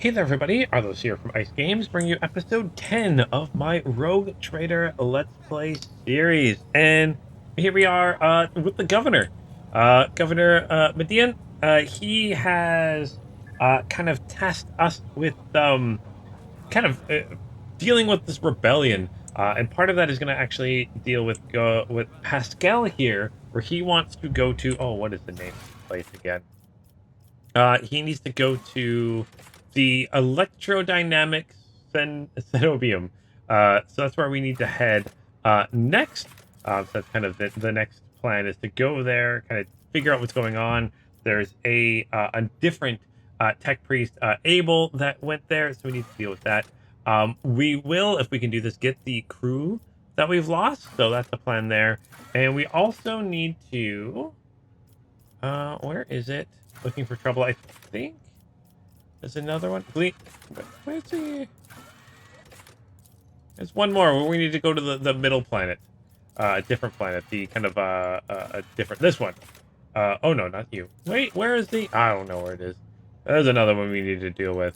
Hey there, everybody. Arlos here from Ice Games, bringing you episode 10 of my Rogue Trader Let's Play series. And here we are with the governor. Governor Median, he has kind of tasked us with kind of dealing with this rebellion. And part of that is going to actually deal with Pascal here, where he wants to go to... Oh, what is the name of the place again? He needs to go to the electrodynamic cenobium. So that's where we need to head next. So that's kind of the next plan is to go there, kind of figure out what's going on. There's a different tech priest, Abel, that went there, so we need to deal with that. We will, if we can do this, get the crew that we've lost. So that's the plan there. And we also need to... where is it? Looking for trouble, I think. There's another one. Where's he? There's one more where we need to go to the middle planet. A different planet. The kind of a different... This one. Oh no, not you. Wait, where is the... I don't know where it is. There's another one we need to deal with.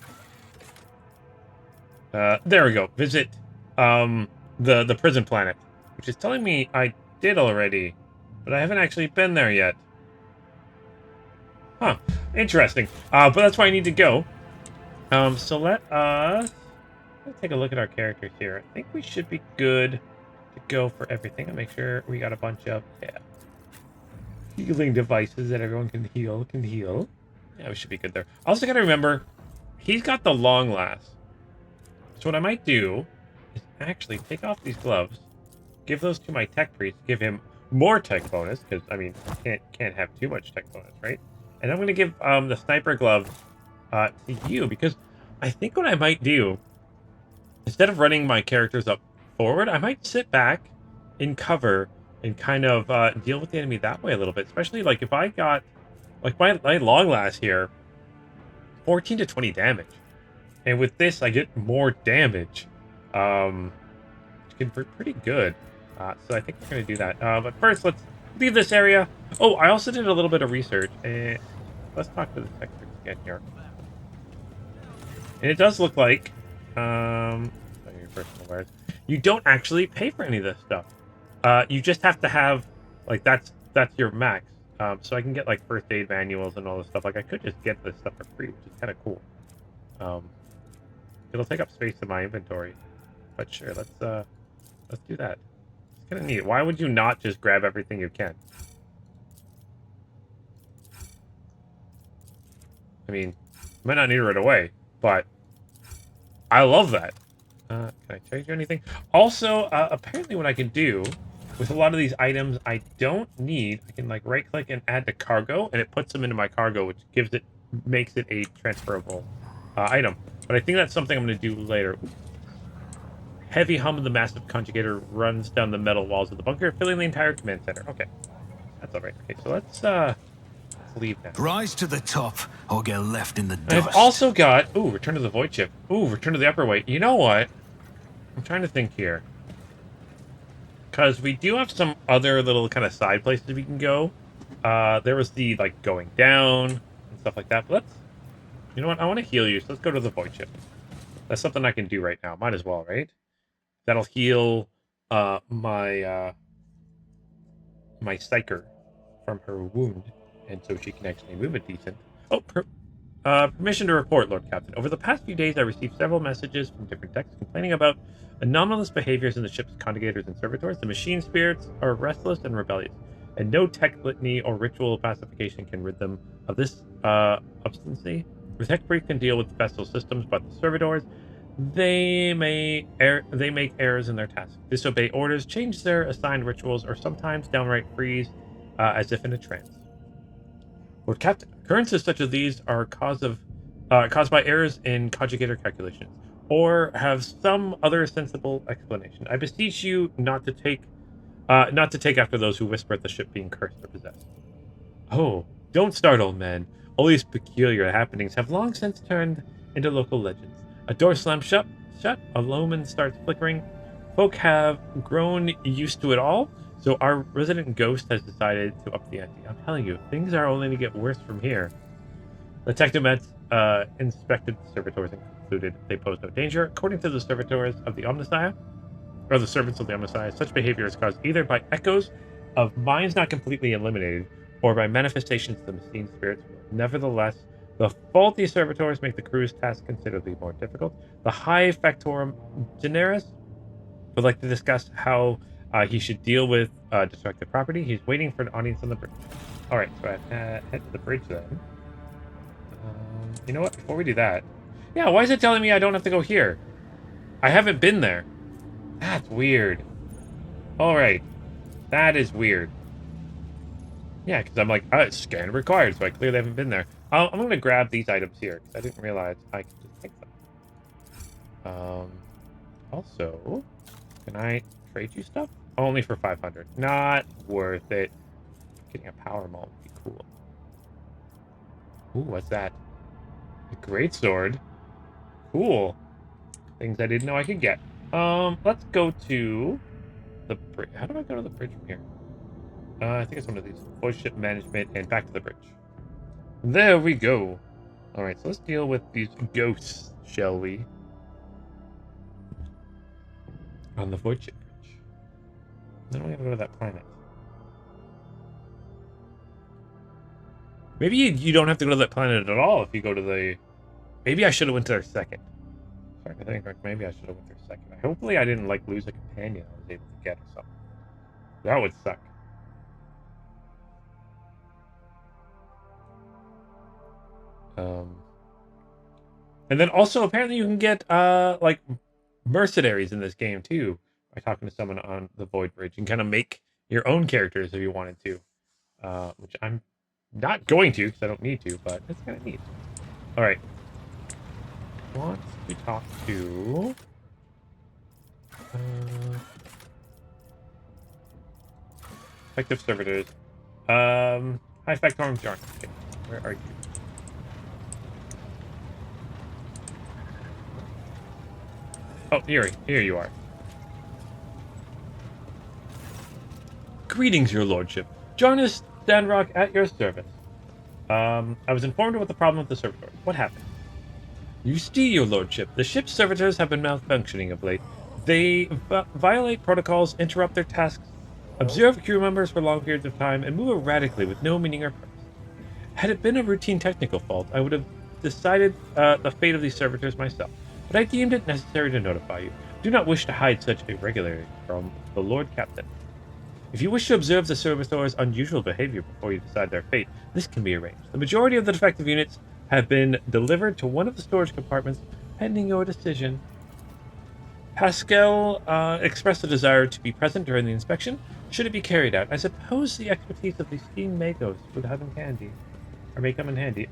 There we go. Visit the prison planet. Which is telling me I did already. But I haven't actually been there yet. Huh, interesting. But that's why I need to go. So let's take a look at our characters here. I think we should be good to go for everything. I'll make sure we got a bunch of healing devices that everyone can heal. Yeah, we should be good there. Also gotta remember, he's got the long last. So what I might do is actually take off these gloves, give those to my tech priest, give him more tech bonus, because I mean, can't have too much tech bonus, right? And I'm going to give the sniper glove to you, because I think what I might do, instead of running my characters up forward, I might sit back in cover and kind of deal with the enemy that way a little bit. Especially like if I got, like my long last here, 14 to 20 damage. And with this, I get more damage. Which can be pretty good. So I think we're going to do that. But first, let's leave this area. Oh, I also did a little bit of research. And let's talk to the tech again here. And it does look like, your personal wares, you don't actually pay for any of this stuff. You just have to have, like, that's your max. So I can get like first aid manuals and all this stuff. Like I could just get this stuff for free, which is kind of cool. It'll take up space in my inventory, but sure, let's do that. It's kind of neat. Why would you not just grab everything you can? I mean, you might not need it right away, but I love that. Can I trade you anything? Also, apparently what I can do with a lot of these items I don't need, I can like right click and add to cargo, and it puts them into my cargo, which makes it a transferable item. But I think that's something I'm going to do later. Heavy hum of the massive conjugator runs down the metal walls of the bunker, filling the entire command center. Okay, that's all right. Okay, so let's leave now. Rise to the top, or get left in the dust. I've also got... Ooh, return to the voidship. Ooh, return to the upper way. You know what? I'm trying to think here. Because we do have some other little kind of side places we can go. There was the, like, going down and stuff like that. But let's... You know what? I want to heal you, so let's go to the voidship. That's something I can do right now. Might as well, right? That'll heal my psyker from her wound. And so she can actually move it decent. Oh, permission to report, Lord Captain. Over the past few days, I received several messages from different techs complaining about anomalous behaviors in the ship's conjugators and servitors. The machine spirits are restless and rebellious, and no tech litany or ritual pacification can rid them of this obstinacy. The tech brief can deal with the vessel systems, but the servitors, they make errors in their tasks, disobey orders, change their assigned rituals, or sometimes downright freeze as if in a trance. Lord Captain, occurrences such as these are caused by errors in conjugator calculations, or have some other sensible explanation. I beseech you not to take after those who whisper at the ship being cursed or possessed. Oh, don't start, old man. All these peculiar happenings have long since turned into local legends. A door slams shut, a lumen starts flickering. Folk have grown used to it all, so our resident ghost has decided to up the ante. I'm telling you, things are only to get worse from here. The technomets inspected the servitors and concluded they posed no danger. According to the servitors of the Omnissiah, or the servants of the Omnissiah, such behavior is caused either by echoes of minds not completely eliminated, or by manifestations of the machine spirits. Nevertheless, the faulty servitors make the crew's task considerably more difficult. The High Factorum Generis would like to discuss how he should deal with destructive property. He's waiting for an audience on the bridge. All right, so I head to the bridge then. You know what? Before we do that, yeah, why is it telling me I don't have to go here? I haven't been there. That's weird. All right, that is weird. Yeah, because I'm like, it's scan required, so I clearly haven't been there. I'm going to grab these items here, because I didn't realize I could just take them. Also, can I trade you stuff? Only for 500. Not worth it. Getting a power malt would be cool. Ooh, what's that? A greatsword. Cool. Things I didn't know I could get. Let's go to the bridge. How do I go to the bridge from here? I think it's one of these. Voidship management and back to the bridge. There we go. Alright, so let's deal with these ghosts, shall we? On the voidship bridge. Then we gotta go to that planet. Maybe you don't have to go to that planet at all if you go to the... Maybe I should have went to their second. Sorry, I think maybe I should have went to their second. Hopefully I didn't, like, lose a companion I was able to get or something. That would suck. And then also apparently you can get like mercenaries in this game too by talking to someone on the Void Bridge. You can kind of make your own characters if you wanted to, which I'm not going to because I don't need to, but it's kind of neat. All right, want to talk to effective servitors. High Factorum Jarn. Okay, where are you? Oh, here you are. Greetings, your lordship. Jarnus Stanrock at your service. I was informed about the problem with the servitors. What happened? You see, your lordship, the ship's servitors have been malfunctioning of late. They violate protocols, interrupt their tasks, observe crew members for long periods of time, and move erratically with no meaning or purpose. Had it been a routine technical fault, I would have decided the fate of these servitors myself. But I deemed it necessary to notify you. I do not wish to hide such irregularity from the Lord Captain. If you wish to observe the servitors' unusual behavior before you decide their fate, this can be arranged. The majority of the defective units have been delivered to one of the storage compartments, pending your decision. Pascal expressed a desire to be present during the inspection. Should it be carried out, I suppose the expertise of the esteemed Magos would have in handy, or may come in handy.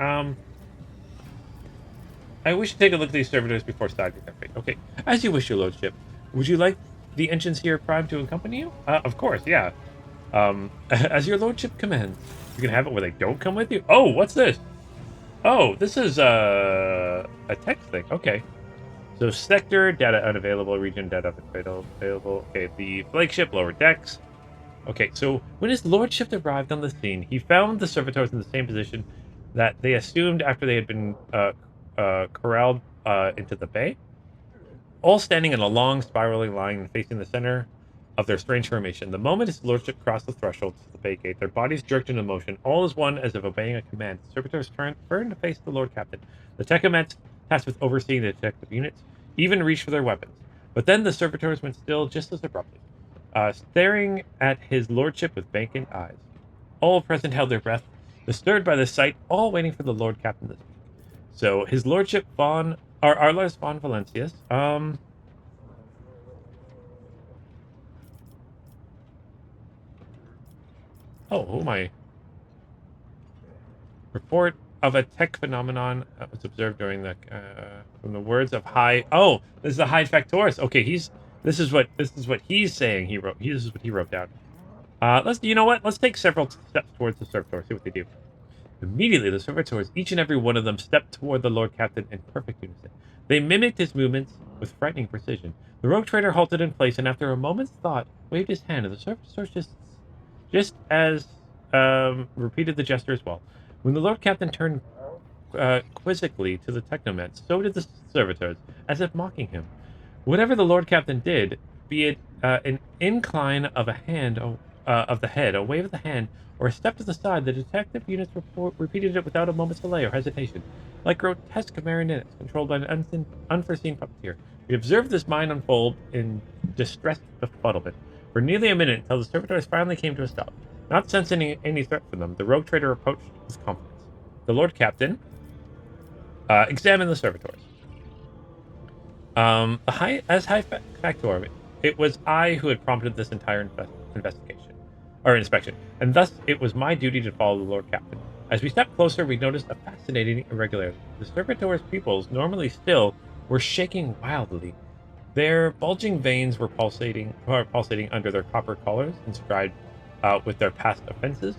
I wish to take a look at these servitors before deciding their fate. Okay, as you wish, your lordship. Would you like the engines here primed to accompany you? Of course, yeah. As your lordship commands. You can have it where they don't come with you? Oh, what's this? Oh, this is a text thing. Okay. So sector, data unavailable, region data available. Okay, the flagship, lower decks. Okay, so when his lordship arrived on the scene, he found the servitors in the same position that they assumed after they had been corralled into the bay, all standing in a long spiraling line facing the center of their strange formation. The moment his lordship crossed the threshold to the bay gate, their bodies jerked into motion, all as one, as if obeying a command. The servitors turned to face the Lord Captain. The Techomets, tasked with overseeing the detective units, even reached for their weapons. But then the servitors went still just as abruptly, staring at his lordship with vacant eyes. All present held their breath, disturbed by the sight, all waiting for the Lord Captain to speak. So his lordship Arlars von Valencius. Oh, who am I? Report of a tech phenomenon was observed during the from the words of High. Oh, this is the High Factoris. Okay, this is what he's saying. This is what he wrote down. You know what? Let's take several steps towards the servitors. See what they do. Immediately, the servitors, each and every one of them, stepped toward the Lord Captain in perfect unison. They mimicked his movements with frightening precision. The rogue trader halted in place, and after a moment's thought, waved his hand, and the servitors just as repeated the gesture as well. When the Lord Captain turned quizzically to the technoman, so did the servitors, as if mocking him. Whatever the Lord Captain did, be it an incline of a hand, of the head, a wave of the hand, or a step to the side, the detective units repeated it without a moment's delay or hesitation, like grotesque marionettes controlled by an unforeseen puppeteer. We observed this mine unfold in distressed befuddlement for nearly a minute until the servitors finally came to a stop. Not sensing any threat from them, the rogue trader approached with confidence. The Lord Captain examined the servitors. As high factor, it was I who had prompted this entire investigation, or inspection, and thus it was my duty to follow the Lord Captain. As we stepped closer, we noticed a fascinating irregularity. The servitors' pupils, normally still, were shaking wildly. Their bulging veins were pulsating under their copper collars, inscribed with their past offenses.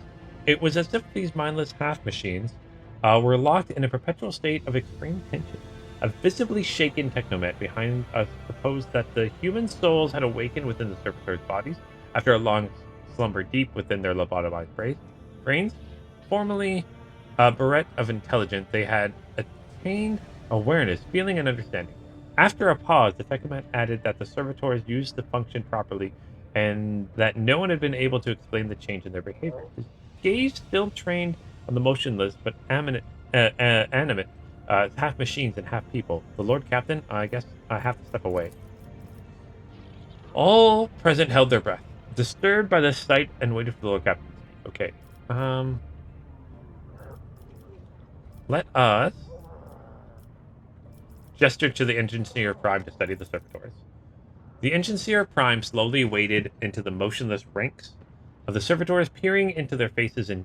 It was as if these mindless half-machines were locked in a perpetual state of extreme tension. A visibly shaken technomet behind us proposed that the human souls had awakened within the servitors' bodies after a long slumber deep within their lobotomized brains. Formerly bereft of intelligence, they had attained awareness, feeling, and understanding. After a pause, the technomet added that the servitors used the function properly and that no one had been able to explain the change in their behavior. His gaze still trained on the motionless but animate half machines and half people. The Lord Captain, I guess I have to step away. All present held their breath, disturbed by this sight, and waited for the Lord Captain to speak. Okay. Let us gesture to the Engineer Prime to study the servitors. The Engineer Prime slowly waded into the motionless ranks of the servitors, peering into their faces and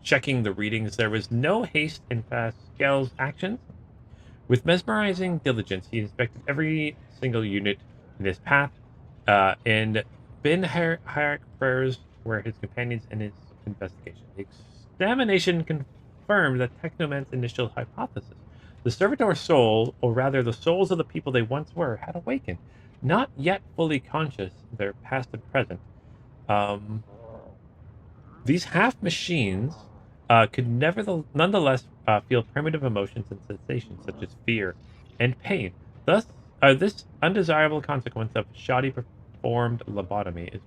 checking the readings. There was no haste in Pascal's actions. With mesmerizing diligence, he inspected every single unit in his path, and Ben Hayek prayers were his companions in his investigation. The examination confirmed the Technoman's initial hypothesis. The servitor soul, or rather the souls of the people they once were, had awakened, not yet fully conscious of their past and present. These half-machines could nonetheless feel primitive emotions and sensations such as fear and pain. Thus, this undesirable consequence of shoddy performed lobotomy is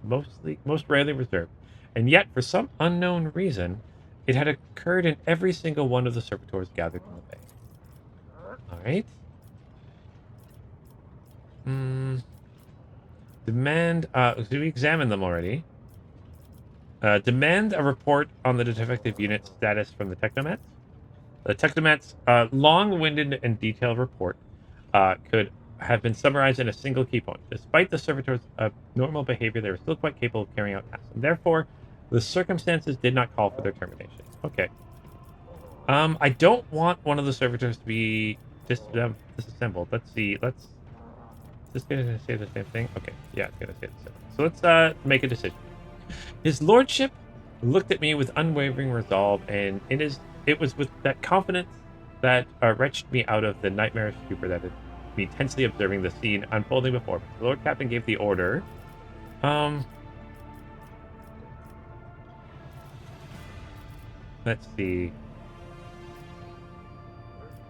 most rarely reserved, and yet, for some unknown reason, it had occurred in every single one of the servitors gathered in the bay. All right. Demand. Did we examine them already? Demand a report on the defective unit status from the Technomats. The Technomats' long-winded and detailed report could have been summarized in a single key point. Despite the servitors' abnormal behavior, they were still quite capable of carrying out tasks, and therefore, the circumstances did not call for their termination. Okay. I don't want one of the servitors to be disassembled. Let's see. Is this gonna say the same thing? Okay. Yeah, it's gonna say the same. So let's make a decision. His lordship looked at me with unwavering resolve, and it was with that confidence that wrenched me out of the nightmarish stupor that had me tensely observing the scene unfolding before me. The Lord Captain gave the order. Let's see.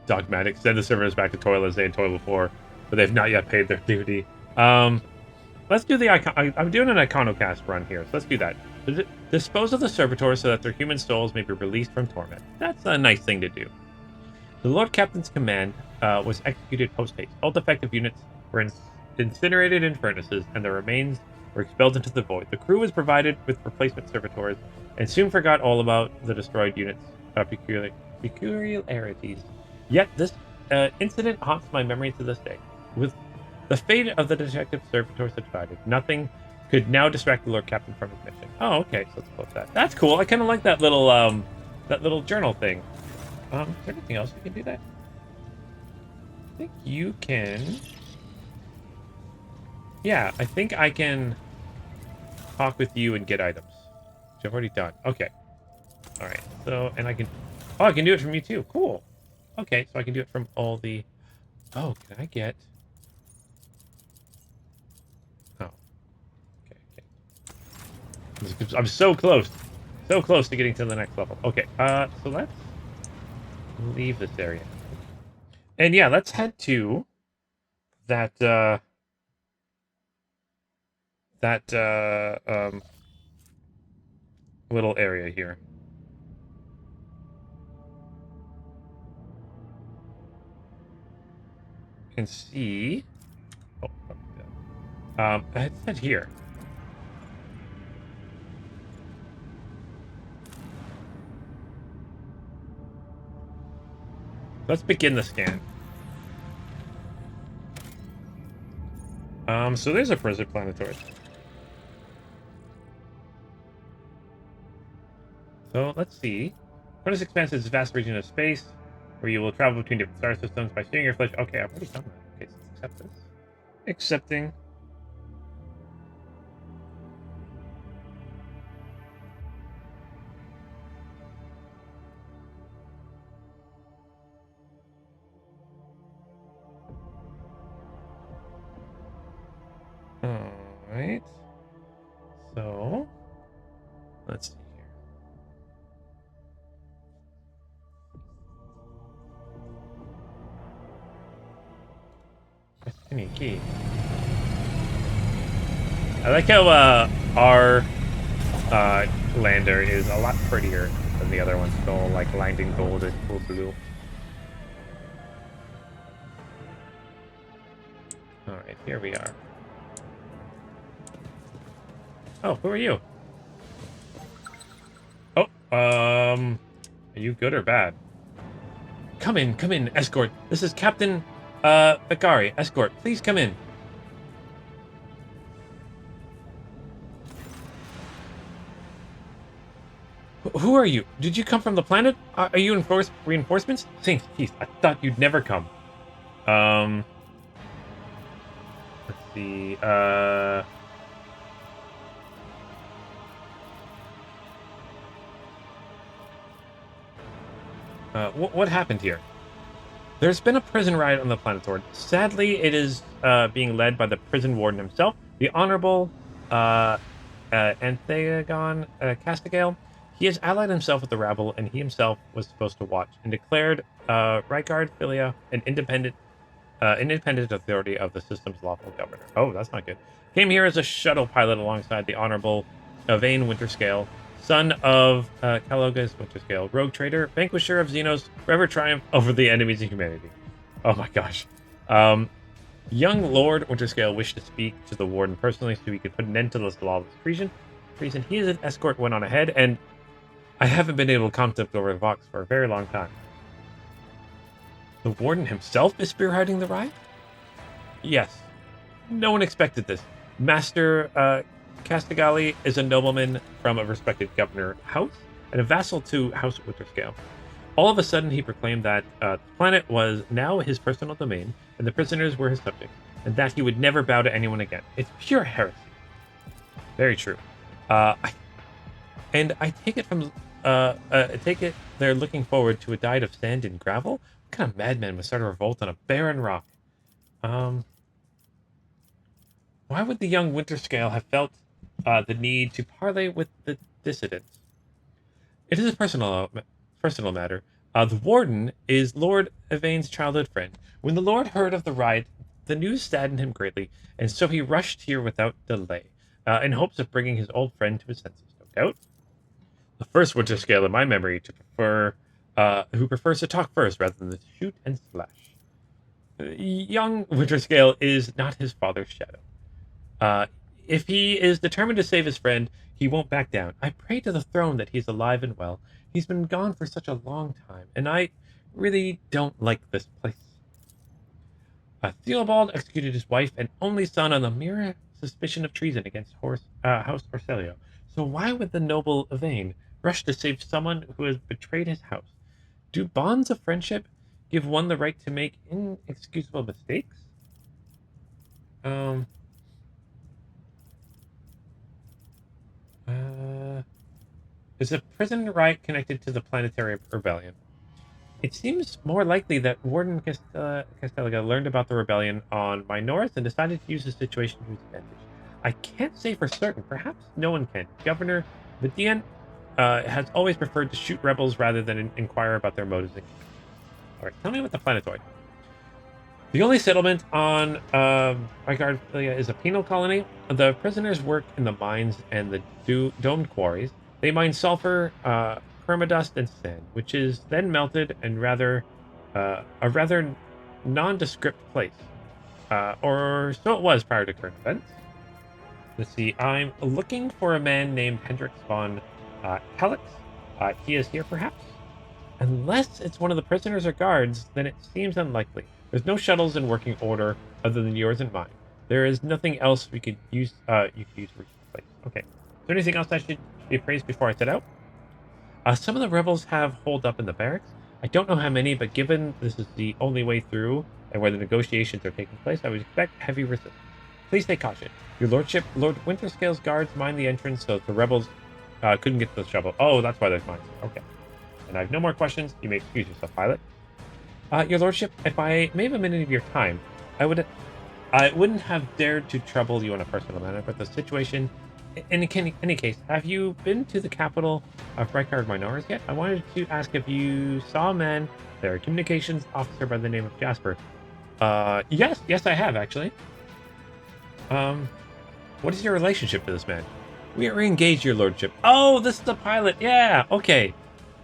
Dogmatic. Send the servers back to toil as they had toiled before, but they've not yet paid their duty. Let's do the icon. I'm doing an iconocast run here, so let's do that. Dispose of the servitors so that their human souls may be released from torment. That's a nice thing to do. The Lord Captain's command was executed post-haste. All defective units were incinerated in furnaces, and their remains were expelled into the void. The crew was provided with replacement servitors, and soon forgot all about the destroyed units' peculiarities. Yet this incident haunts my memory to this day. With the fate of the detective servitor subsided, nothing could now distract the Lord Captain from his mission. Oh, okay, so let's close that. That's cool. I kind of like that little journal thing. Is there anything else you can do that? I think you can. Yeah, I think I can talk with you and get items, which I've already done. Okay. All right. So, and I can. Oh, I can do it from you too. Cool. Okay, so I can do it from all the. Oh, can I get? Oh. Okay. I'm so close to getting to the next level. Okay. So let's leave this area. And yeah, let's head to that little area here. You can see. Oh, fuck that. Let's head here. Let's begin the scan. So there's a prison planetoid. So let's see. Koronus Expanse is a vast region of space where you will travel between different star systems by steering your flesh. Okay, I've already done that. Okay, so let's accept this. Accepting. Alright. So, let's see here. Destiny key. I like how our lander is a lot prettier than the other ones. It's all like lined in gold and cool blue. Alright, here we are. Oh, who are you? Oh, are you good or bad? Come in, escort. This is Captain, Bakari, escort. Please come in. Who are you? Did you come from the planet? Are you reinforcements? Saint Keith, I thought you'd never come. Let's see, what happened here? There's been a prison riot on the planetoid. Sadly, it is being led by the prison warden himself, the Honorable Anthegon Castigale. He has allied himself with the rabble, and he himself was supposed to watch, and declared Rykard Philia an independent authority of the system's lawful governor. Oh, that's not good. Came here as a shuttle pilot alongside the Honorable Evane Winterscale, son of Calogus Winterscale, rogue trader, vanquisher of Xenos, forever triumph over the enemies of humanity. Oh my gosh. Young Lord Winterscale wished to speak to the warden personally so he could put an end to this lawless treason. He as an escort went on ahead, and I haven't been able to contact over Vox for a very long time. The warden himself is spearheading the riot? Yes. No one expected this. Master Castigali is a nobleman from a respected governor house and a vassal to House Winterscale. All of a sudden, he proclaimed that the planet was now his personal domain and the prisoners were his subjects, and that he would never bow to anyone again. It's pure heresy. Very true. I take it from they're looking forward to a diet of sand and gravel. What kind of madman would start a revolt on a barren rock? Why would the young Winterscale have felt the need to parley with the dissidents? It is a personal matter. The warden is Lord Evane's childhood friend. When the Lord heard of the riot, the news saddened him greatly, and so he rushed here without delay, in hopes of bringing his old friend to his senses. No doubt. The first Winterscale in my memory who prefers to talk first rather than to shoot and slash. Young Winterscale is not his father's shadow. If he is determined to save his friend, he won't back down. I pray to the throne that he's alive and well. He's been gone for such a long time, and I really don't like this place. Theobald executed his wife and only son on the mere suspicion of treason against House Orselio. So why would the noble Evane rush to save someone who has betrayed his house? Do bonds of friendship give one the right to make inexcusable mistakes? Is the prison riot connected to the planetary rebellion? It seems more likely that Warden Castelliga learned about the rebellion on Minoris and decided to use the situation to his advantage. I can't say for certain. Perhaps no one can. Governor Vidian has always preferred to shoot rebels rather than inquire about their motives. All right, tell me about the planetoid. The only settlement on Argarphilia is a penal colony. The prisoners work in the mines and the domed quarries. They mine sulfur, permadust, and sand, which is then melted and a rather nondescript place. Or so it was prior to current events. Let's see. I'm looking for a man named Hendrix von Helix. He is here, perhaps? Unless it's one of the prisoners or guards, then it seems unlikely. There's no shuttles in working order other than yours and mine. There is nothing else we could use. You could use to reach the place. Okay. Is there anything else I should be appraised before I set out? Some of the rebels have holed up in the barracks. I don't know how many, but given this is the only way through and where the negotiations are taking place, I would expect heavy resistance. Please take caution. Your lordship, Lord Winterscale's guards mine the entrance so that the rebels couldn't get to the shovel. Oh, that's why there's mines. Okay. And I have no more questions. You may excuse yourself, pilot. Your lordship, if I may have a minute of your time, I wouldn't have dared to trouble you in a personal manner, but the situation... In any case, have you been to the capital of Rykard Minoris yet? I wanted to ask if you saw a man there, a communications officer by the name of Jasper. Yes, I have, actually. What is your relationship to this man? We are engaged, your lordship. Oh, this is the pilot. Yeah, okay.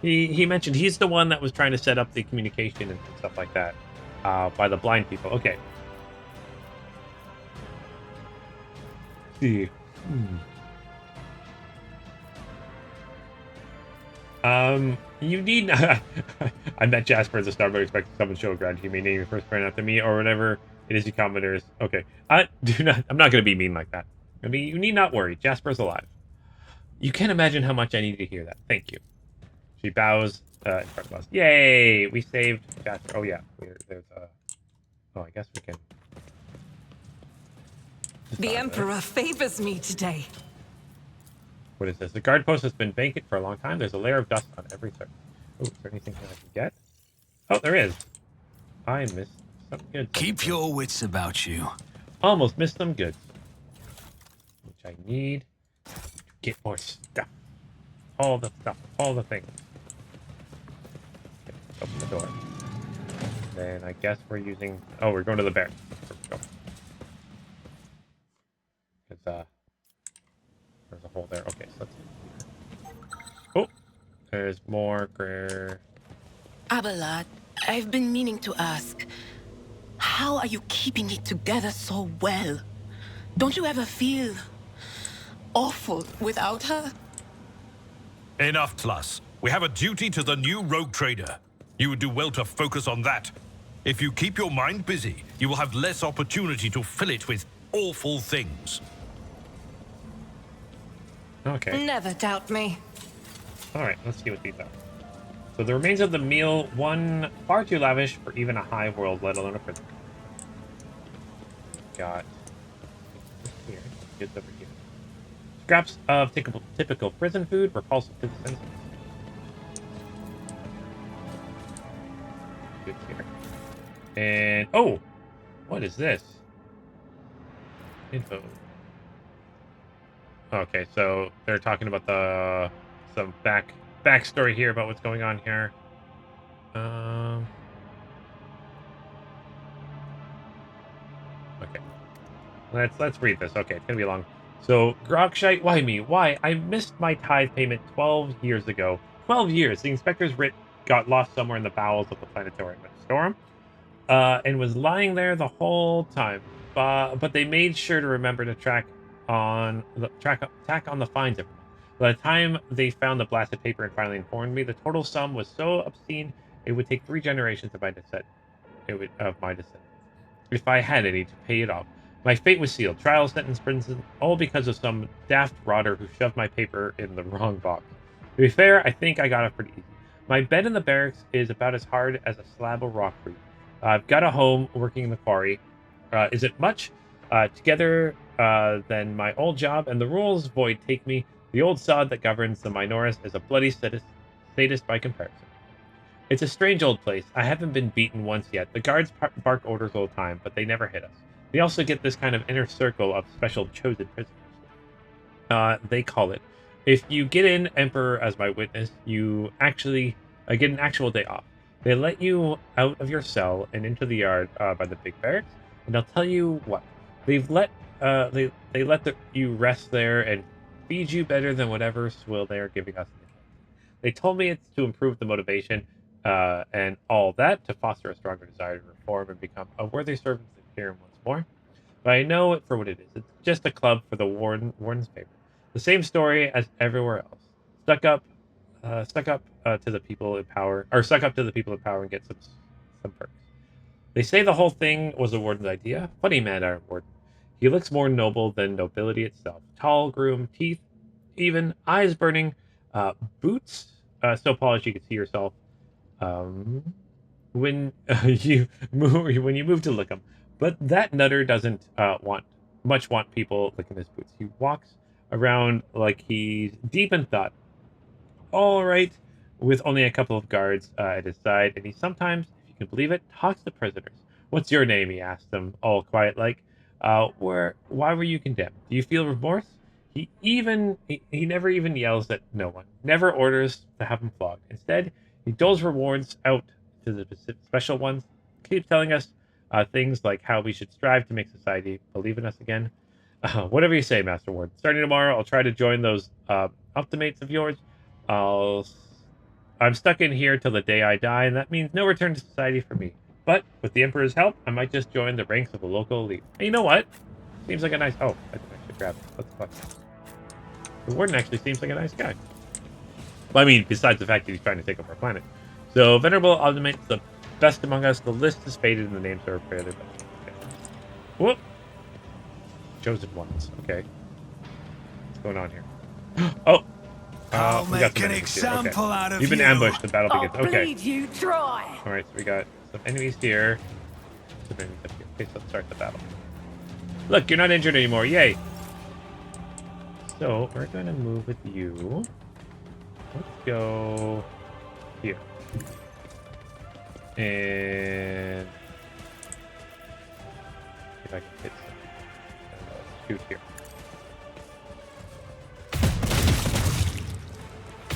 He mentioned he's the one that was trying to set up the communication and stuff like that by the blind people. Okay. Let's see. You need... I met Jasper at the Starbucks expecting someone to show a ground. He may name your first friend after me or whatever it is you commenters. Okay. I'm not going to be mean like that. I mean, you need not worry. Jasper's alive. You can't imagine how much I need to hear that. Thank you. She bows in front of us. Yay! We saved Jasper. Oh, yeah. There's Oh, I guess we can... The Emperor favors me today. What is this? The guard post has been vacant for a long time. There's a layer of dust on every surface. Oh, is there anything here I can get? Oh, there is. I missed some goods. Keep your wits about you. Almost missed some goods. Which I need to get more stuff. All the stuff. All the things. Okay, open the door. Then I guess we're using... Oh, we're going to the barracks. Because, there's a hole there. Okay, so let's see. Oh, there's more. Abelard, I've been meaning to ask, how are you keeping it together so well? Don't you ever feel awful without her? Enough, Tlas. We have a duty to the new rogue trader. You would do well to focus on that. If you keep your mind busy, you will have less opportunity to fill it with awful things. Okay. Never doubt me. Alright, let's see what these are. So the remains of the meal, one far too lavish for even a high world, let alone a prison. Got here, goods over here. Scraps of typical prison food, repulsive to the senses. Goods here. And oh, what is this? Info. Okay, so they're talking about some backstory here about what's going on here. Okay, let's read this. Okay, it's gonna be long. So Grogshite, why me? Why? I missed my tithe payment 12 years ago. 12 years. The inspector's writ got lost somewhere in the bowels of the planetarium at storm, and was lying there the whole time. But they made sure to remember to tack on the fines every month. By the time they found the blasted paper and finally informed me, the total sum was so obscene it would take 3 generations of my descent. If I had any to pay it off. My fate was sealed. Trial, sentence, prison, all because of some daft rotter who shoved my paper in the wrong box. To be fair, I think I got it pretty easy. My bed in the barracks is about as hard as a slab of rock fruit. I've got a home working in the quarry. Is it much? Together, then my old job and the rules void take me. The old sod that governs the Minoris is a bloody sadist by comparison. It's a strange old place. I haven't been beaten once yet. The guards bark orders all the time, but they never hit us. We also get this kind of inner circle of special chosen prisoners. They call it. If you get in, Emperor as my witness, you actually get an actual day off. They let you out of your cell and into the yard by the big barracks, and I'll tell you what, they let you rest there and feed you better than whatever swill they are giving us. They told me it's to improve the motivation and all that to foster a stronger desire to reform and become a worthy servant of the Imperium once more. But I know it for what it is. It's just a club for the warden's favor. The same story as everywhere else. Stuck up, to the people in power, or suck up to the people in power and get some perks. They say the whole thing was the warden's idea. Funny man, our warden. He looks more noble than nobility itself. Tall, groomed, teeth, even eyes burning, boots so polished you can see yourself. Um, when you move to lick him. But that nutter doesn't want people licking his boots. He walks around like he's deep in thought. All right, with only a couple of guards at his side, and he sometimes, if you can believe it, talks to prisoners. What's your name? He asked them, all quiet like. Why were you condemned? Do you feel remorse? He never even yells at no one. Never orders to have him flogged. Instead, he doles rewards out to the special ones. Keeps telling us things like how we should strive to make society believe in us again. Whatever you say, Master Ward. Starting tomorrow, I'll try to join those optimates of yours. I'm stuck in here till the day I die, and that means no return to society for me. But with the Emperor's help, I might just join the ranks of the local elite. And you know what? Seems like a nice. Oh, I should grab it. Let's fuck. The warden actually seems like a nice guy. Well, I mean, besides the fact that he's trying to take over our planet. So, Venerable Ultimate, the best among us. The list is faded and the names are fairly best. Okay. Whoop. Chosen ones. Okay. What's going on here? Oh. I'll we got make an example out of you. You've been ambushed. The battle begins. I'll Okay. bleed you dry. All right. So we got some enemies here. Some enemies up here. Okay. So let's start the battle. Look, you're not injured anymore. Yay. So we're going to move with you. Let's go here. And see if I can hit some. Shoot here.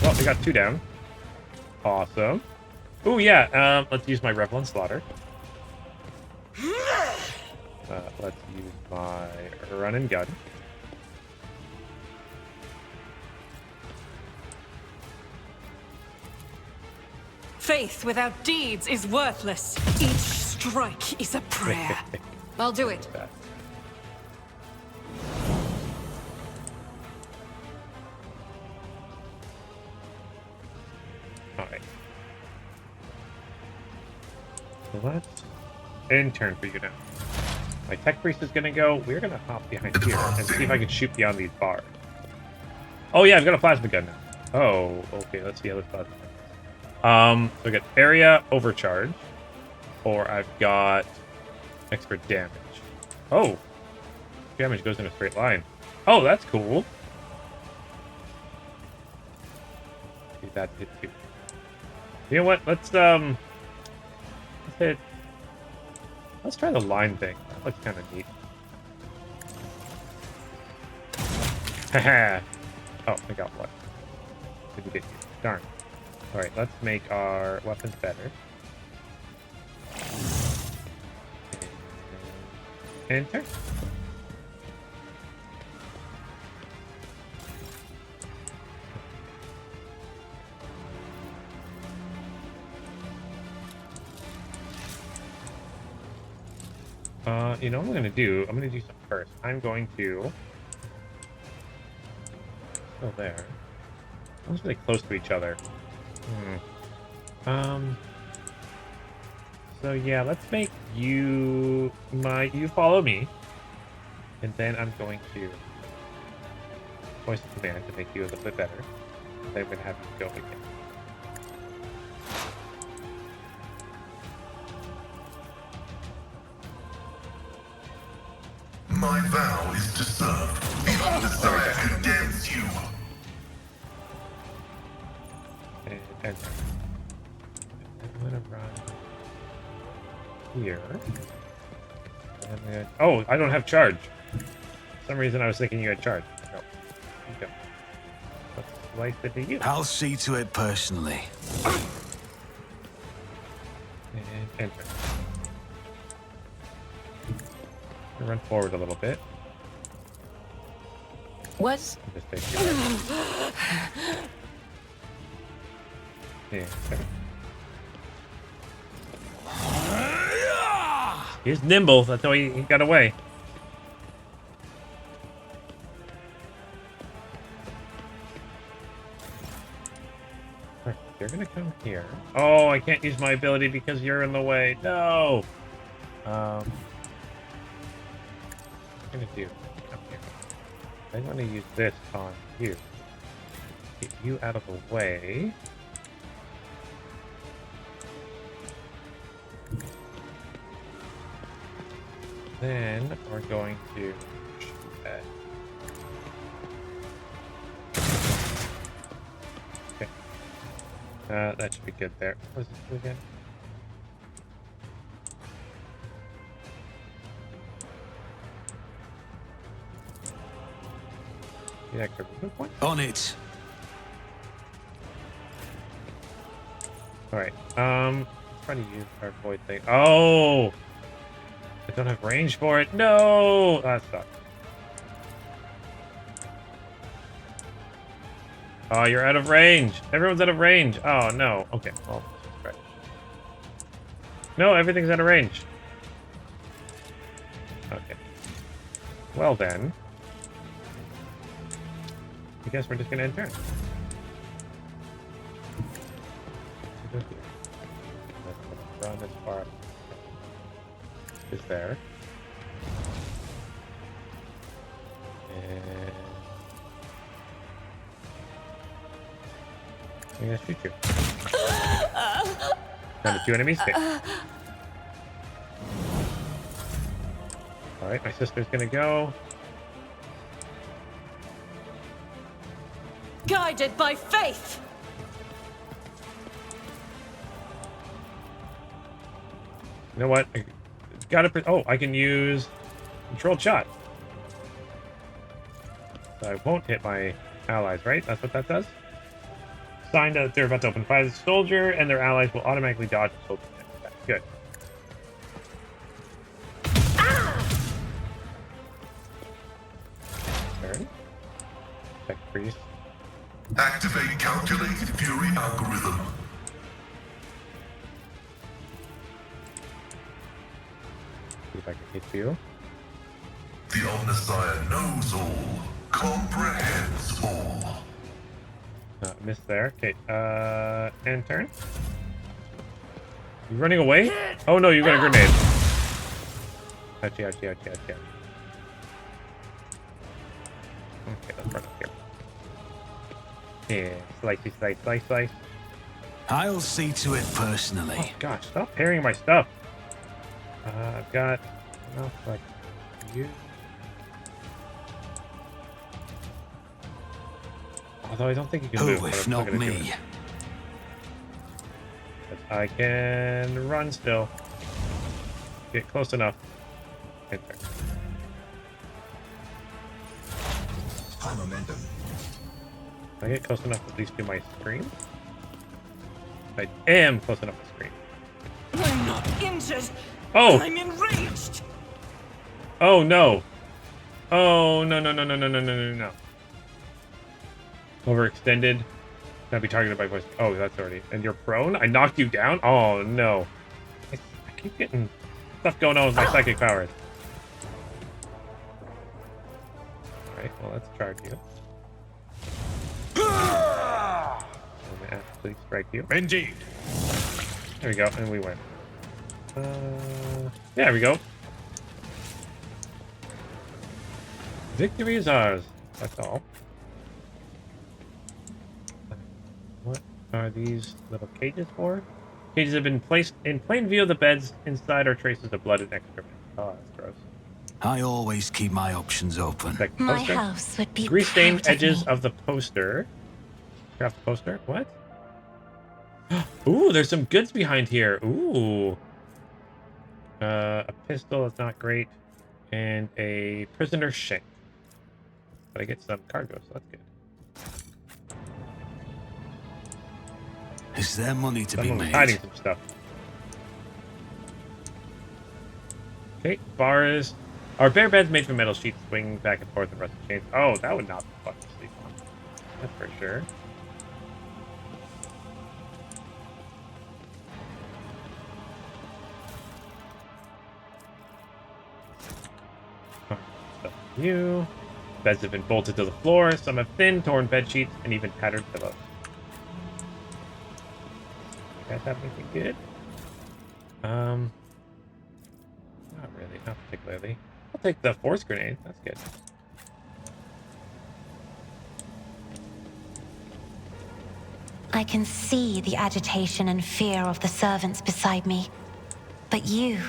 Well, we got 2 down. Awesome. Oh yeah. Let's use my Revel and Slaughter. Let's use my run and gun. Faith without deeds is worthless. Each strike is a prayer. I'll do it. Alright. So let's end turn for you now. My tech priest is gonna go. We're gonna hop behind here and see if I can shoot beyond these bars. Oh yeah, I've got a plasma gun now. Oh, okay, let's see how this plasma gun. So I got area overcharge, or I've got extra damage. Oh, damage goes in a straight line. Oh, that's cool. See, that hit too. You know what? Let's hit. Let's try the line thing. That looks kind of neat. Haha. Oh, I got one. Didn't get you. Darn. Alright, let's make our weapons better. And turn. You know what I'm going to do? I'm going to do something first. I'm going to... Still there. Almost really close to each other. So yeah, let's make you follow me, and then I'm going to voice a command to make you a little bit better. Then I'm going to have you go again. My vow is to serve. The undesire condemns you. And I'm gonna run here. And oh, I don't have charge. For some reason I was thinking you had charge. No. You don't. Let's slice it to you. I'll see to it personally. enter. Run forward a little bit. Was Just take you. Yeah. Okay. He's nimble. That's how he got away. Alright, you're gonna come here. Oh, I can't use my ability because you're in the way. No. What am I gonna do? Come here. I'm gonna use this on you. Get you out of the way. Then we're going to shoot that. Okay. That should be good there. What was this do again? Yeah, movement point. On it. Alright. Try to use our void thing. Oh! I don't have range for it. No! That sucks. Oh, you're out of range. Everyone's out of range. Oh, no. Okay. Well, right. No, everything's out of range. Okay. Well, then. I guess we're just going to end turn. Run as far is there. And I'm gonna shoot you. Down to 2 enemies. Alright, my sister's gonna go. Guided by faith! You know what? I gotta. Oh, I can use controlled shot. So I won't hit my allies, right? That's what that does. Sign that they're about to open fire. The soldier and their allies will automatically dodge the soldier. Good. Turn. Check freeze. Activate calculated fury algorithm. See if I can hit you. The Omnissiah knows all, comprehends all. Missed there. Okay, and turn. You running away? Oh no, you got a grenade. Ouchie, ouchie, ouchie, ouchie. Okay, let's run up here. Yeah, slicey, slice, slice, slice. I'll see to it personally. Oh gosh, stop parrying my stuff. I've got enough like you. Although I don't think you can move. Who, but if I'm still not gonna do me? it. But I can run still. Get close enough. Hit there. High momentum. Can I get close enough to at least do my scream? I am close enough to scream. I'm not injured! Oh! I'm enraged! Oh no! Oh no no no no no no no no no! Overextended. Not be targeted by voice. Oh, that's already. And you're prone? I knocked you down? Oh no! I keep getting stuff going on with my psychic powers. All right. Well, let's charge you. I'm gonna actually strike you. Indeed. There we go, and we win. There we go. Victory is ours. That's all. What are these little cages for? Cages have been placed in plain view of the beds. Inside are traces of blood and excrement. Oh, that's gross. I always keep my options open. Like My poster? house would be Grease-stained proud of edges me. of the poster. Craft the poster? What? Ooh, there's some goods behind here. Ooh. A pistol, that's not great. And a prisoner shank. But I get some cargo, so that's good. Is there money to be Someone's made? hiding some stuff. Okay, bars. Our bare beds made from metal sheets swing back and forth and rusted chains. Oh, that would not be fun to sleep on. That's for sure. Stuff for you. Beds have been bolted to the floor. Some have thin, torn bed sheets and even tattered pillows. You guys have anything good? Not really, not particularly. I'll take the force grenade. That's good. I can see the agitation and fear of the servants beside me. But you,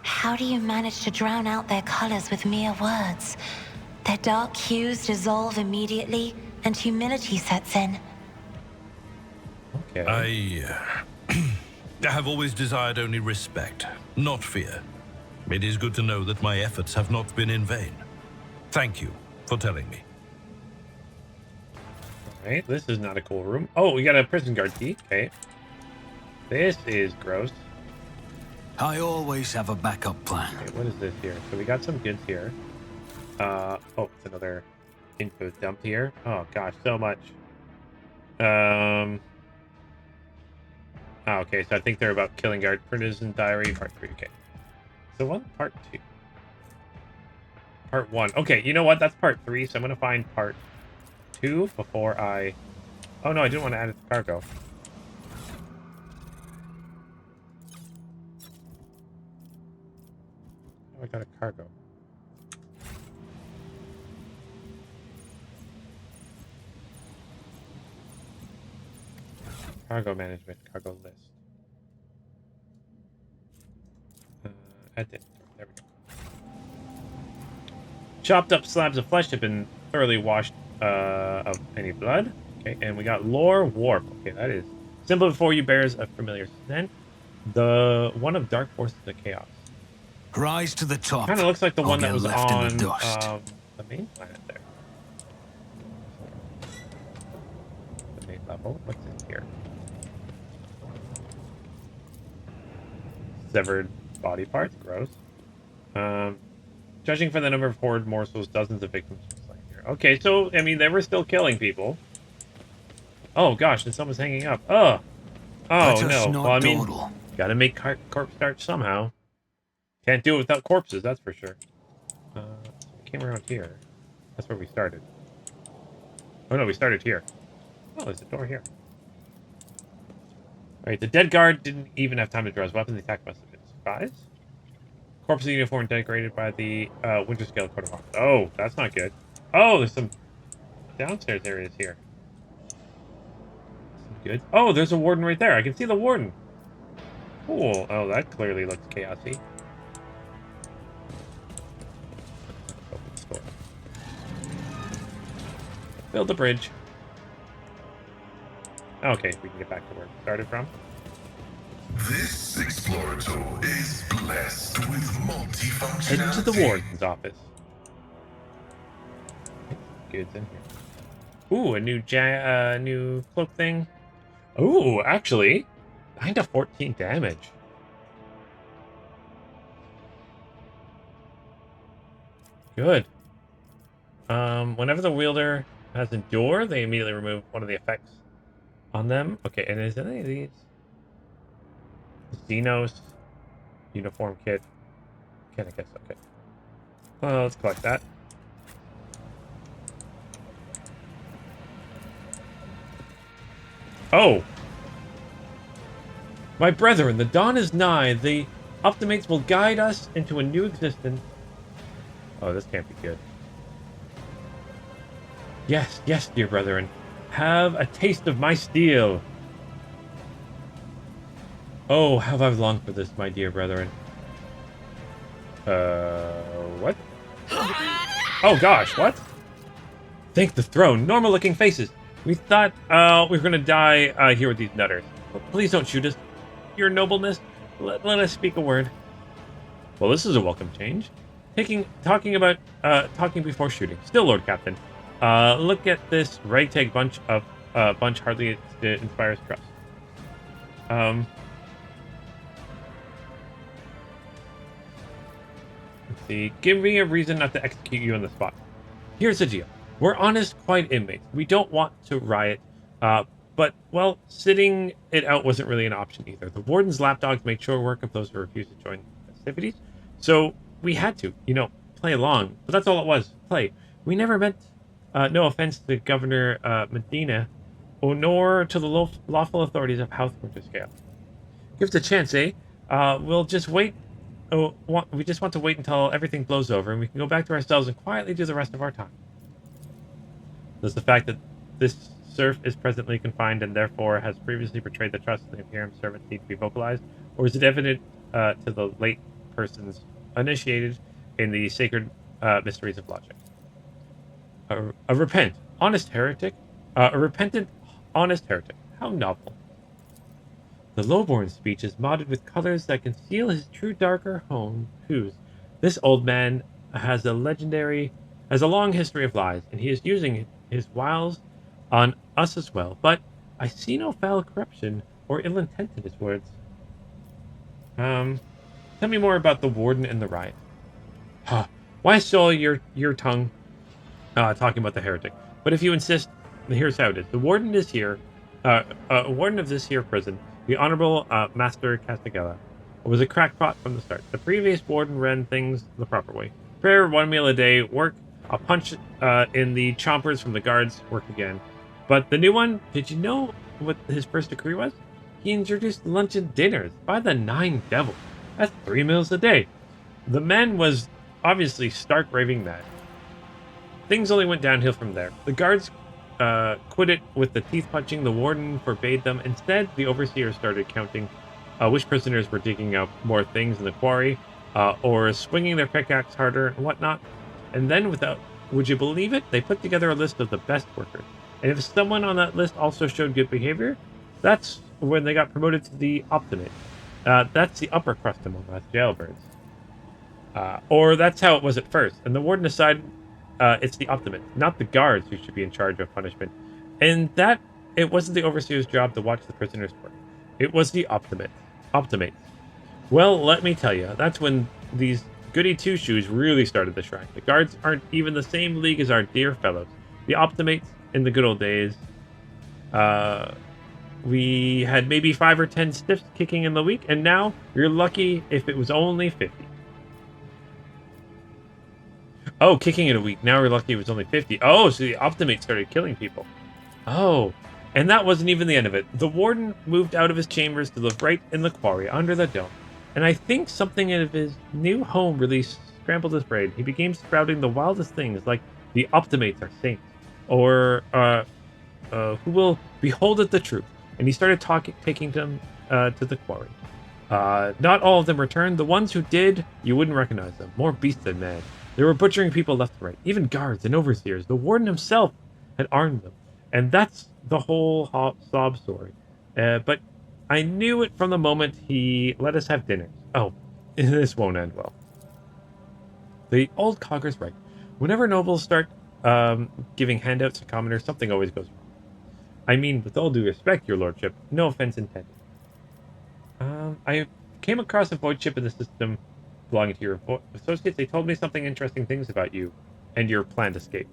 how do you manage to drown out their colors with mere words? Their dark hues dissolve immediately, and humility sets in. Okay. I have always desired only respect, not fear. It is good to know that my efforts have not been in vain. Thank you for telling me. Alright, this is not a cool room. Oh, we got a prison guard key. Okay. This is gross. I always have a backup plan. Okay, what is this here? So we got some goods here. Oh, it's another info dump here. Oh gosh, so much. Oh, okay, so I think they're about killing guard prison diary part 3. Okay. So what? Part 2. Part 1. Okay, you know what? That's part 3, so I'm gonna find part 2 before I... Oh no, I didn't want to add it to cargo. Oh, I got a cargo. Cargo management, cargo list. Edit. There we go. Chopped up slabs of flesh have been thoroughly washed of any blood. Okay, and we got lore warp. Okay, that is symbol before you bears a familiar scent. The one of dark forces of chaos. Rise to the top. Kind of looks like the I'll one that get was left in on the dust. the main planet there. The main level. What's in here? Severed body parts. Gross. Judging from the number of horde morsels, dozens of victims were slain here. Okay, so I mean they were still killing people. Oh gosh, and someone's hanging up. Oh no. Well, I mean, gotta make corpse starch somehow. Can't do it without corpses, that's for sure. So we came around here. That's where we started. Oh no, we started here. Oh, there's a door here. Alright, the dead guard didn't even have time to draw his weapon. The attack must have been a surprise. Corpse uniform decorated by the winter scale coat of arms. Oh, that's not good. Oh, there's some downstairs areas here. Some good. Oh, there's a warden right there. I can see the warden. Cool. Oh, that clearly looks chaosy. Open the door. Build the bridge. Okay, we can get back to where we started from. This explorator is blessed with multifunctionality. Head to the warden's office. Goods in here. Ooh, a new cloak thing. Ooh, actually, 9 to 14 damage. Good. Whenever the wielder has endure, they immediately remove one of the effects on them. Okay, and is any of these? Xenos uniform kit. Can I guess? Okay. Well, let's collect that. Oh! My brethren, the dawn is nigh. The optimates will guide us into a new existence. Oh, this can't be good. Yes, yes, dear brethren. Have a taste of my steel. Oh, how have I longed for this, my dear brethren. What? Oh gosh, what? Thank the throne. Normal looking faces. We thought, we were gonna die, here with these nutters. But please don't shoot us. Your nobleness, let us speak a word. Well, this is a welcome change. Talking before shooting. Still, Lord Captain. Look at this ragtag bunch hardly inspires trust. Let's see. Give me a reason not to execute you on the spot. Here's the deal. We're honest, quiet inmates. We don't want to riot. But, well, sitting it out wasn't really an option either. The warden's lapdogs make short work of those who refuse to join the festivities. So we had to, play along. But that's all it was. Play. We never meant, no offense to Governor Medina, or nor to the lawful authorities of House Winterscale. Give us a chance, eh? We'll just wait. We just want to wait until everything blows over and we can go back to ourselves and quietly do the rest of our time. Does the fact that this serf is presently confined and therefore has previously betrayed the trust of the Imperium servants need to be vocalized, or is it evident to the late persons initiated in the sacred mysteries of logic? A repentant, honest heretic? How novel. The lowborn's speech is modded with colors that conceal his true darker hues. This old man has a long history of lies, and he is using his wiles on us as well. But I see no foul corruption or ill intent in his words. Tell me more about the warden and the riot. Why stole your tongue talking about the heretic? But if you insist, here's how it is. The warden is here, warden of this here prison, the Honorable Master Castigella, was a crackpot from the start. The previous warden ran things the proper way. Prayer, 1 meal a day, work, a punch in the chompers from the guards, work again. But the new one, did you know what his first decree was? He introduced lunch and dinners by the 9 devils. That's 3 meals a day. The man was obviously stark raving mad. Things only went downhill from there. The guards quit it with the teeth punching. The warden forbade them. Instead, the overseers started counting which prisoners were digging up more things in the quarry, or swinging their pickaxe harder and whatnot. And then, would you believe it, they put together a list of the best workers. And if someone on that list also showed good behavior, that's when they got promoted to the optimate. That's the upper crust among us jailbirds. Or that's how it was at first. And the warden decided it's the optimate, not the guards who should be in charge of punishment. And that it wasn't the overseer's job to watch the prisoners work. It was the optimates. Well, let me tell you, that's when these goody two-shoes really started to shine. The guards aren't even the same league as our dear fellows. The optimates in the good old days, we had maybe 5 or 10 stiffs kicking in the week, and now you're lucky if it was only 50. Oh, kicking in a week. Now we're lucky it was only 50. Oh, so the optimate started killing people. Oh, and that wasn't even the end of it. The warden moved out of his chambers to live right in the quarry, under the dome. And I think something of his new home really scrambled his brain. He began sprouting the wildest things, like the optimates are saints, or who will behold at the truth. And he started taking them to the quarry. Not all of them returned. The ones who did, you wouldn't recognize them. More beasts than men. They were butchering people left and right, even guards and overseers. The warden himself had armed them. And that's the whole sob story. But I knew it from the moment he let us have dinner. Oh, this won't end well. The old cogger's right. Whenever nobles start giving handouts to commoners, something always goes wrong. I mean, with all due respect, your lordship, no offense intended. I came across a voidship in the system belonging to your associates. They told me something interesting things about you and your planned escape.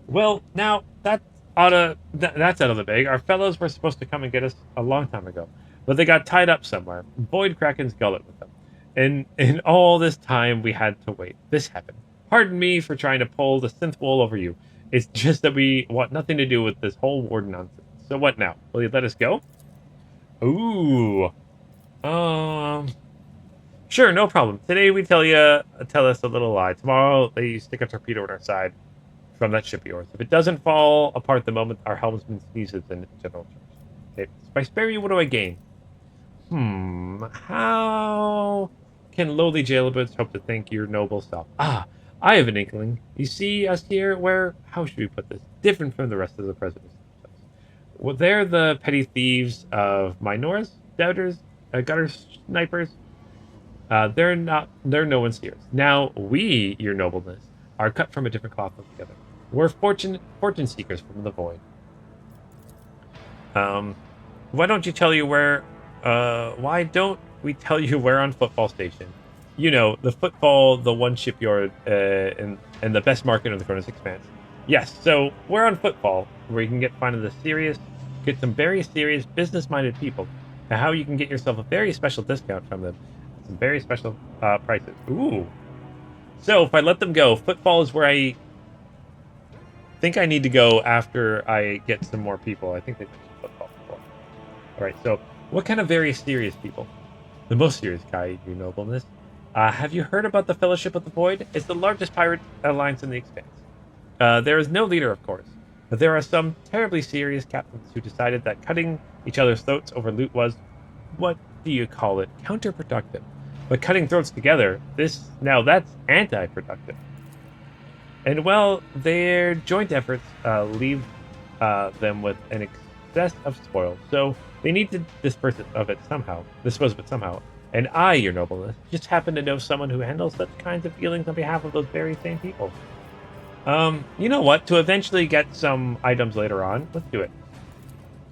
Well, now that's out of the bag. Our fellows were supposed to come and get us a long time ago, but they got tied up somewhere. Void Kraken's gullet with them. And in all this time, we had to wait. This happened. Pardon me for trying to pull the synth wool over you. It's just that we want nothing to do with this whole warden nonsense. So what now? Will you let us go? Ooh. Sure, no problem. Today we tell us a little lie. Tomorrow they stick a torpedo in our side from that ship of yours. If it doesn't fall apart the moment our helmsman sneezes in general charge. Okay. If I spare you, what do I gain? How can lowly jailbirds hope to thank your noble self? I have an inkling. You see us here, how should we put this? Different from the rest of the presidents. Well, they're the petty thieves of minors, doubters, gutter snipers. They're no one's heroes. Now we, your nobleness, are cut from a different cloth altogether. We're fortune seekers from the void. Why don't we tell you where on Football Station? you know, the footfall, the one shipyard, and the best market of the Koronus Expanse. Yes, so we're on footfall, where you can get some very serious business-minded people, and how you can get yourself a very special discount from them, some very special prices. Ooh. So if I let them go, footfall is where I think I need to go after I get some more people. I think they mentioned football before. All right, so what kind of very serious people? The most serious guy, your nobleness. Have you heard about the Fellowship of the Void? It's the largest pirate alliance in the Expanse. There is no leader, of course, but there are some terribly serious captains who decided that cutting each other's throats over loot was, what do you call it, counterproductive. But cutting throats together, that's anti-productive. And well, their joint efforts leave them with an excess of spoil, so they need to dispose of it somehow. And I, your nobleness, just happen to know someone who handles such kinds of feelings on behalf of those very same people. You know what? To eventually get some items later on, let's do it.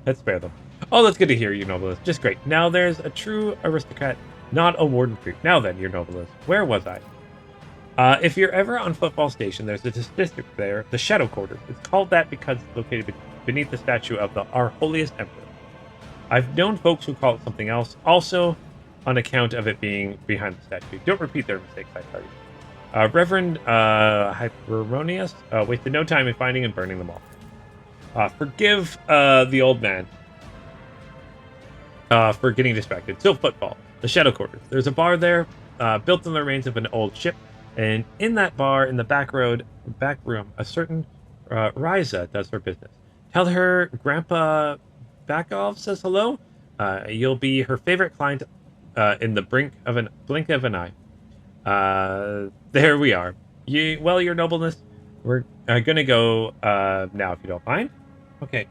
Let's spare them. Oh, that's good to hear, your nobleness. Just great. Now there's a true aristocrat, not a warden creep. Now then, your nobleness, where was I? If you're ever on Football Station, there's a district there, the Shadow Quarters. It's called that because it's located beneath the statue of our holiest emperor. I've known folks who call it something else, also on account of it being behind the statue. Don't repeat their mistakes, I tell you. Reverend Hyperonius wasted no time in finding and burning them all. Forgive the old man for getting distracted. So, Football, the Shadow Quarters. There's a bar there, built on the remains of an old ship. And in that bar, in the back room, a certain Ryza does her business. Tell her Grandpa Backov says hello. You'll be her favorite client in the blink of an eye. There we are. Your nobleness, we're gonna go now, if you don't mind. Okay.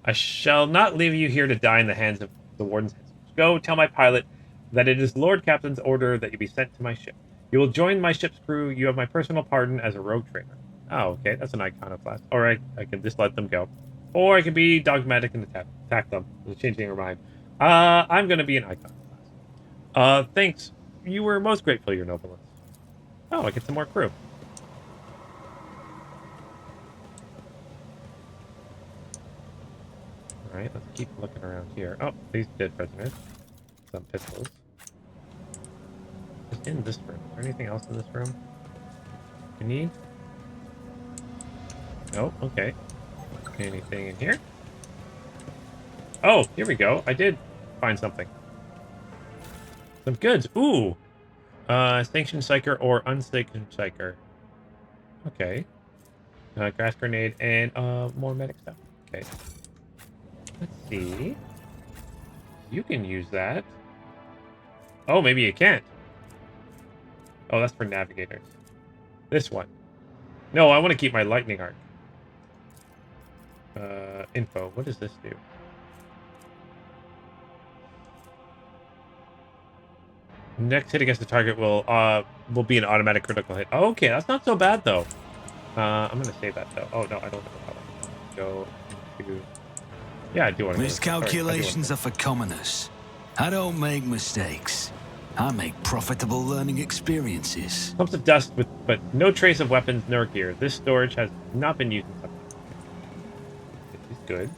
I shall not leave you here to die in the hands of the warden's heads. Go tell my pilot that it is Lord Captain's order that you be sent to my ship. You will join my ship's crew. You have my personal pardon as a rogue trader. Oh, okay, that's an iconoclast. All right, I can just let them go. Or I can be dogmatic and attack them, changing their mind. I'm going to be an iconoclast. Thanks. You were most grateful, your nobleness. Oh, I get some more crew. Alright, let's keep looking around here. Oh, these dead prisoners. Some pistols. Just in this room. Is there anything else in this room we need? Oh, okay. Anything in here? Oh, here we go. I did find something. Some goods. Ooh! Sanctioned Psyker or unsanctioned Psyker. Okay. Grass grenade and more medic stuff. Okay. Let's see. You can use that. Oh, maybe you can't. Oh, that's for navigators. This one. No, I want to keep my lightning arc. Info. What does this do? Next hit against the target will be an automatic critical hit. Oh, okay, that's not so bad though. I'm gonna save that though. Oh no, I don't know how to go into. Yeah, I do want to. Miscalculations are for commoners. I don't make mistakes. I make profitable learning experiences. Clumps of dust but no trace of weapons nor gear. This storage has not been used in some time. This is good.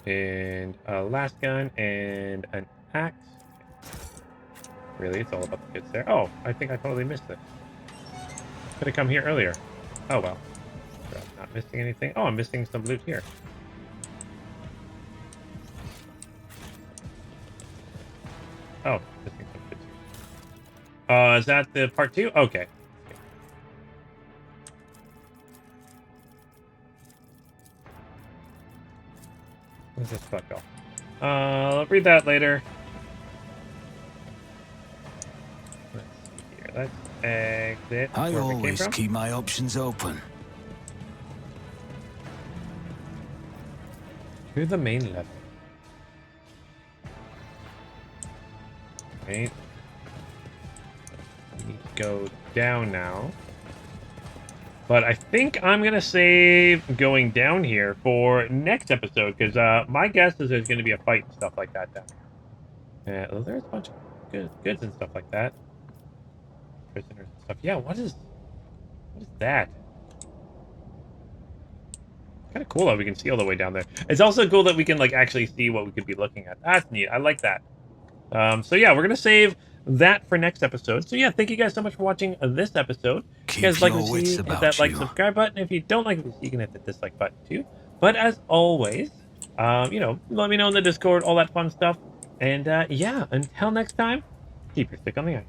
And a last gun and an axe. Really, it's all about the kids there. Oh, I think I totally missed it. Could have come here earlier. Oh well. So I'm not missing anything. Oh, I'm missing some loot here. Oh, missing some goods here. Is that the part 2? Okay. Where's this fuck go? I'll read that later. Let's see here. Let's exit. I always keep my options open. To the main level. Right. We need to go down now. But I think I'm going to save going down here for next episode, because my guess is there's going to be a fight and stuff like that down here. Yeah, there's a bunch of goods and stuff like that. Prisoners and stuff. Yeah, what is that? Kind of cool that we can see all the way down there. It's also cool that we can like actually see what we could be looking at. That's neat. I like that. So yeah, we're gonna save that for next episode. So yeah, thank you guys so much for watching this episode. If you guys like what you see, hit that like, subscribe button. If you don't like what you see, you can hit the dislike button too. But as always, you know, let me know in the Discord, all that fun stuff. And yeah, until next time, keep your stick on the ice.